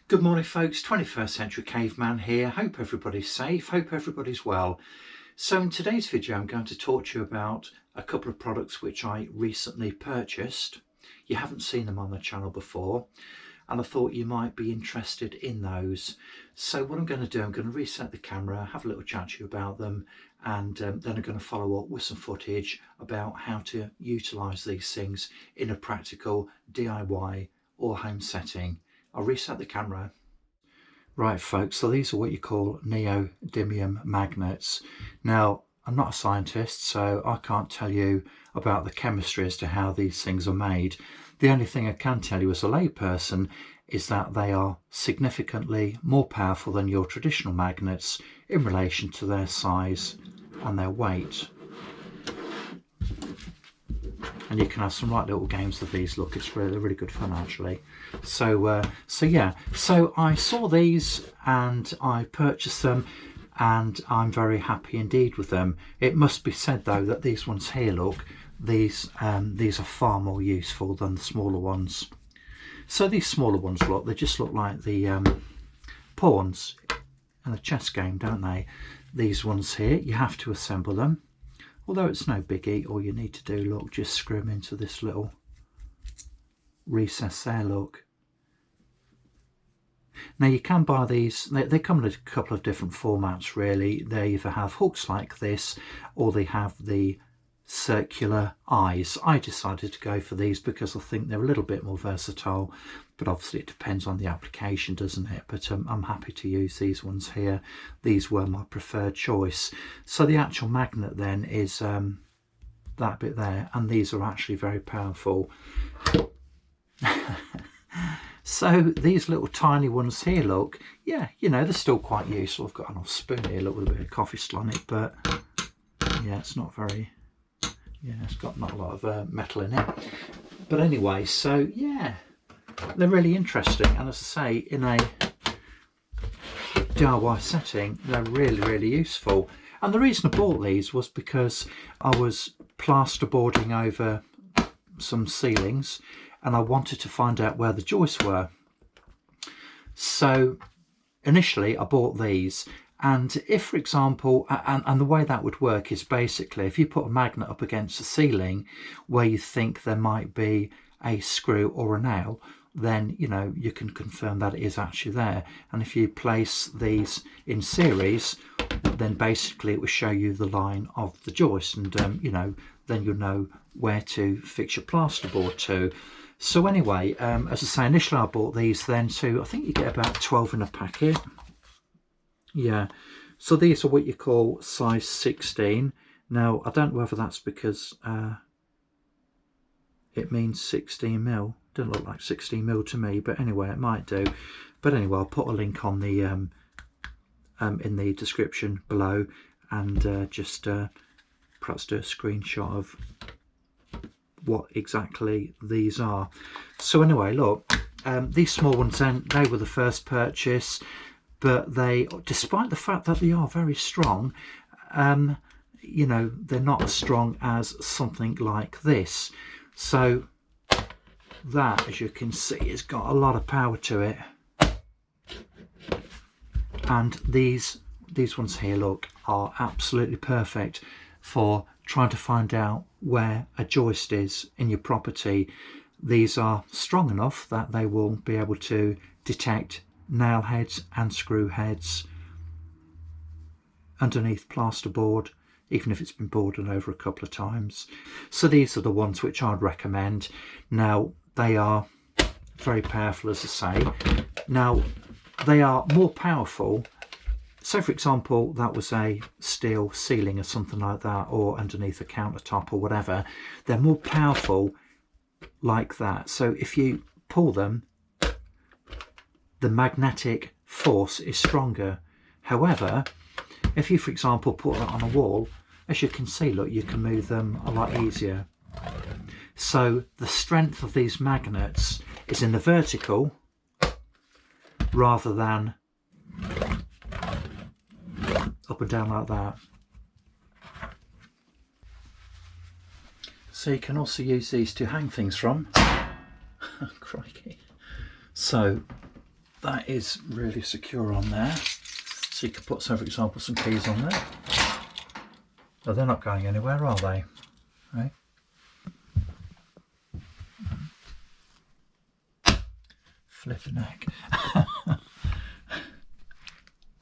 Good morning folks, 21st Century Caveman here. Hope everybody's safe, hope everybody's well. So in today's video I'm going to talk to you about a couple of products which I recently purchased. You haven't seen them on the channel before and I thought you might be interested in those. So what I'm going to do, I'm going to reset the camera, have a little chat to you about them, and then I'm going to follow up with some footage about how to utilise these things in a practical DIY or home setting. I'll reset the camera. Right folks, so these are what you call neodymium magnets. Now, I'm not a scientist, so I can't tell you about the chemistry as to how these things are made. The only thing I can tell you as a layperson is that they are significantly more powerful than your traditional magnets in relation to their size and their weight. And you can have some right little games with these. Look, it's really good fun actually. So yeah, so I saw these and I purchased them and I'm very happy indeed with them. It must be said though that these ones here, look, these are far more useful than the smaller ones. So these smaller ones, look, they just look like the pawns in a chess game, don't they? These ones here, you have to assemble them. Although it's no biggie, all you need to do, look, just screw them into this little recess there, look. Now you can buy these, they come in a couple of different formats really. They either have hooks like this or they have the circular eyes. I decided to go for these because I think they're a little bit more versatile, but obviously it depends on the application, doesn't it? But I'm happy to use these ones here. These were my preferred choice. So the actual magnet then is that bit there, and these are actually very powerful. So these little tiny ones here, look, yeah, you know, they're still quite useful. I've got an old spoon here, look, with a bit of coffee still on it, but yeah, it's not very, yeah, it's got not a lot of metal in it. But anyway, so yeah, they're really interesting, and as I say, in a DIY setting, they're really useful. And the reason I bought these was because I was plasterboarding over some ceilings and I wanted to find out where the joists were. So initially I bought these, and if, for example, and the way that would work is basically if you put a magnet up against the ceiling where you think there might be a screw or a nail, then you know you can confirm that it is actually there. And if you place these in series, then basically it will show you the line of the joist, and you know, then you'll know where to fix your plasterboard to. So anyway, as I say, initially I bought these then too. I think you get about 12 in a packet. Yeah, so these are what you call size 16. Now I don't know whether that's because it means 16 mil. Doesn't look like 16 mil to me, but anyway, it might do. But anyway, I'll put a link on the in the description below, and just perhaps do a screenshot of what exactly these are. So anyway, look, these small ones then, they were the first purchase, but they, despite the fact that they are very strong, you know, they're not as strong as something like this. So that, as you can see, has got a lot of power to it. And these ones here, look, are absolutely perfect for trying to find out where a joist is in your property. These are strong enough that they will be able to detect nail heads and screw heads underneath plasterboard, even if it's been boarded over a couple of times. So these are the ones which I'd recommend. Now they are very powerful, as I say. Now they are more powerful. So for example, that was a steel ceiling or something like that, or underneath a countertop or whatever. They're more powerful like that. So if you pull them, the magnetic force is stronger. However, if you, for example, put that on a wall, as you can see, look, you can move them a lot easier. So the strength of these magnets is in the vertical rather than up and down like that. So you can also use these to hang things from. Crikey. So that is really secure on there. So you could put, so for example, some keys on there. Well, they're not going anywhere, are they? Right? Flipping heck.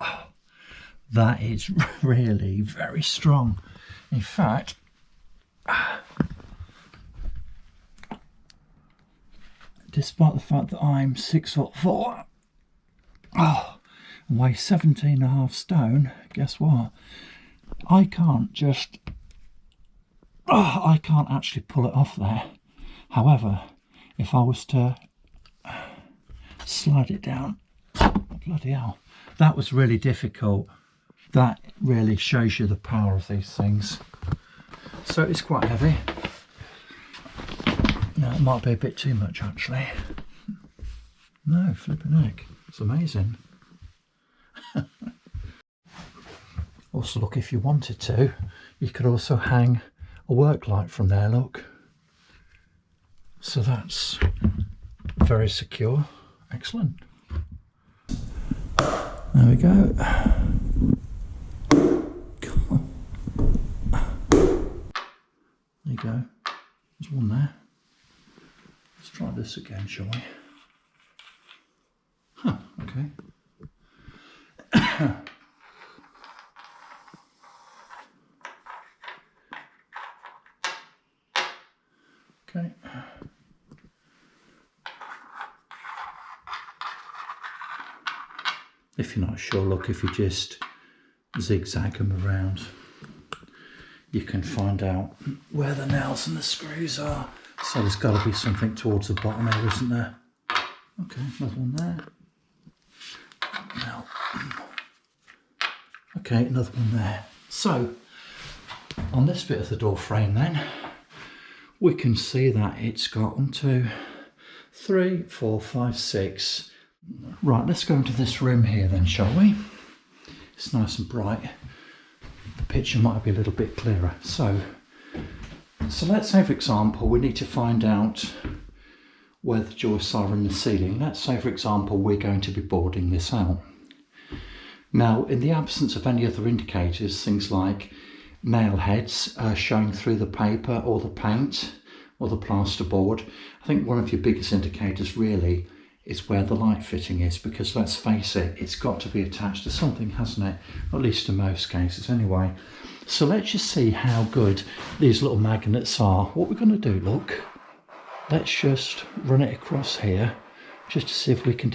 Oh, that is really very strong. In fact, despite the fact that I'm 6'4", and weigh 17.5 stone, guess what? I can't actually pull it off there. However, if I was to slide it down, bloody hell, that was really difficult. That really shows you the power of these things. So it's quite heavy. No, it might be a bit too much actually. No, flipping heck, it's amazing. Also, look, if you wanted to, you could also hang a work light from there, look. So that's very secure. Excellent. There we go. There you go. There's one there. Let's try this again, shall we? Huh, okay. Okay. If you're not sure, look, if you just zigzag them around, you can find out where the nails and the screws are. So there's got to be something towards the bottom here, isn't there? Okay, another one there. Now, okay, another one there. So on this bit of the door frame then, we can see that it's got 1, 2, 3, 4, 5, 6. Right, let's go into this room here then, shall we? It's nice and bright. The picture might be a little bit clearer. So let's say, for example, we need to find out where the joists are in the ceiling. Let's say, for example, we're going to be boarding this out. Now, in the absence of any other indicators, things like nail heads showing through the paper or the paint or the plasterboard, I think one of your biggest indicators really is where the light fitting is, because let's face it, it's got to be attached to something, hasn't it? At least in most cases anyway. So let's just see how good these little magnets are. What we're going to do, look, let's just run it across here just to see if we can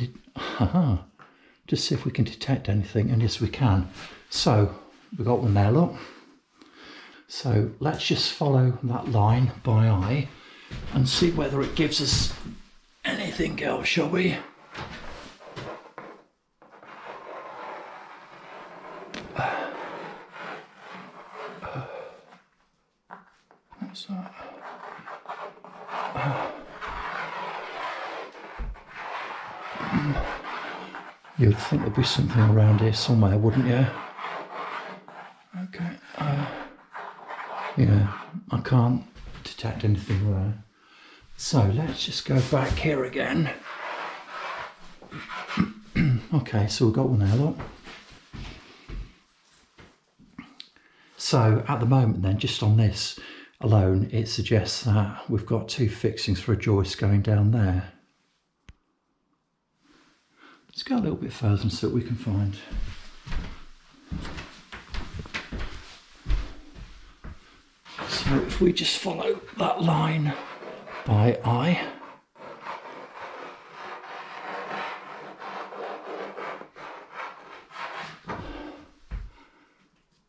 just see if we can detect anything, and yes we can. So we've got one there, look. So let's just follow that line by eye and see whether it gives us anything else, shall we? What's that? You'd think there'd be something around here somewhere, wouldn't you? Okay. Yeah, I can't detect anything there. So let's just go back here again. Okay, so we've got one there, look. So at the moment then, just on this alone, it suggests that we've got 2 fixings for a joist going down there. Let's go a little bit further and see what we can find. So if we just follow that line by eye,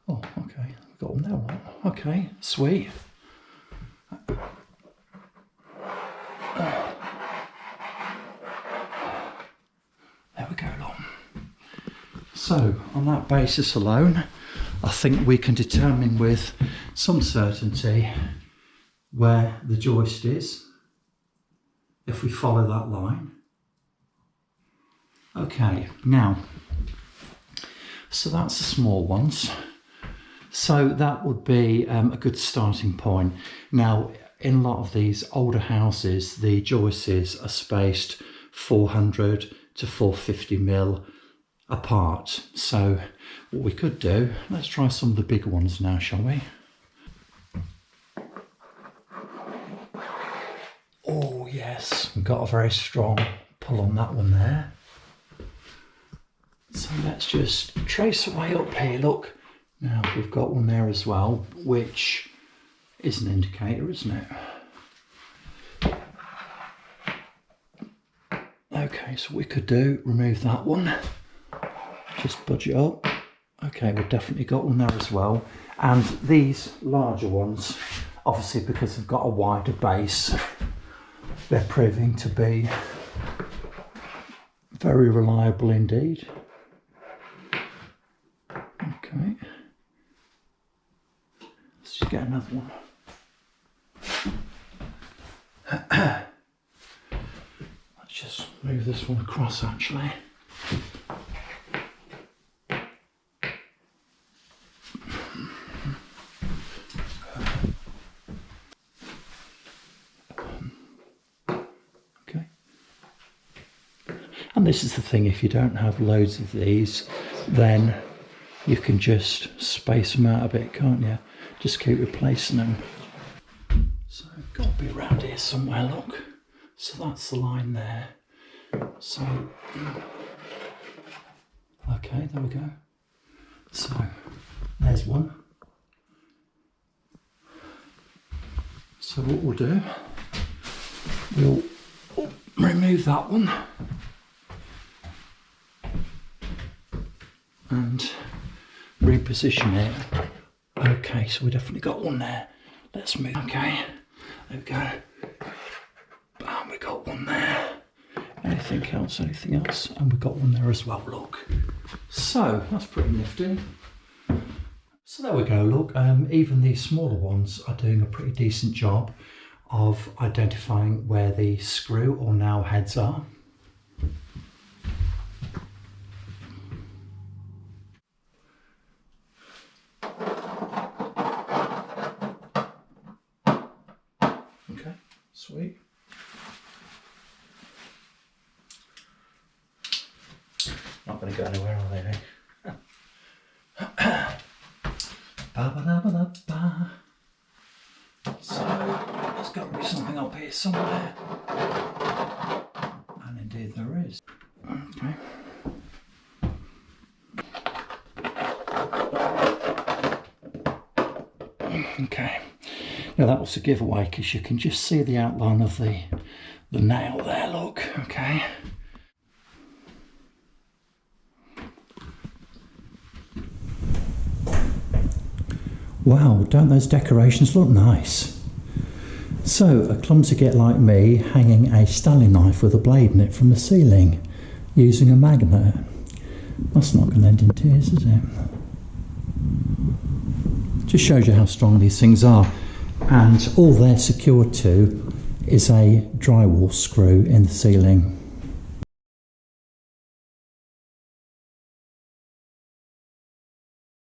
oh okay, we've got one there. Okay, sweet. There we go, along. So on that basis alone, I think we can determine with some certainty where the joist is if we follow that line. Okay, now, so that's the small ones. So that would be a good starting point. Now, in a lot of these older houses, the joists are spaced 400 to 450mm apart. So what we could do, let's try some of the bigger ones now, shall we? Oh yes, we've got a very strong pull on that one there. So let's just trace away up here, look. Now we've got one there as well, which is an indicator, isn't it? Okay, so we could do, remove that one. Just budge it up. Okay, we've definitely got one there as well. And these larger ones, obviously because they've got a wider base, they're proving to be very reliable indeed. Okay. Let's just get another one. Let's just move this one across actually. Okay. And this is the thing, if you don't have loads of these, then you can just space them out a bit, can't you? Just keep replacing them. So it's got to be around here somewhere, look. So that's the line there. So, okay, there we go. So, there's one. So what we'll do, we'll remove that one. And reposition it. Okay, so we definitely got one there. Let's move. Okay, there we go. Bam, we got one there. Anything else? Anything else? And we got one there as well. Look. So that's pretty nifty. So there we go. Look, even these smaller ones are doing a pretty decent job of identifying where the screw or nail heads are. Okay, sweet. Not going to go anywhere, are they? So there's got to be something up here somewhere, and indeed there is. Okay. Okay. Now that was a giveaway because you can just see the outline of the nail there. Look. Okay. Wow, don't those decorations look nice? So, a clumsy git like me hanging a Stanley knife with a blade in it from the ceiling using a magnet. That's not going to end in tears, is it? Just shows you how strong these things are. And all they're secured to is a drywall screw in the ceiling.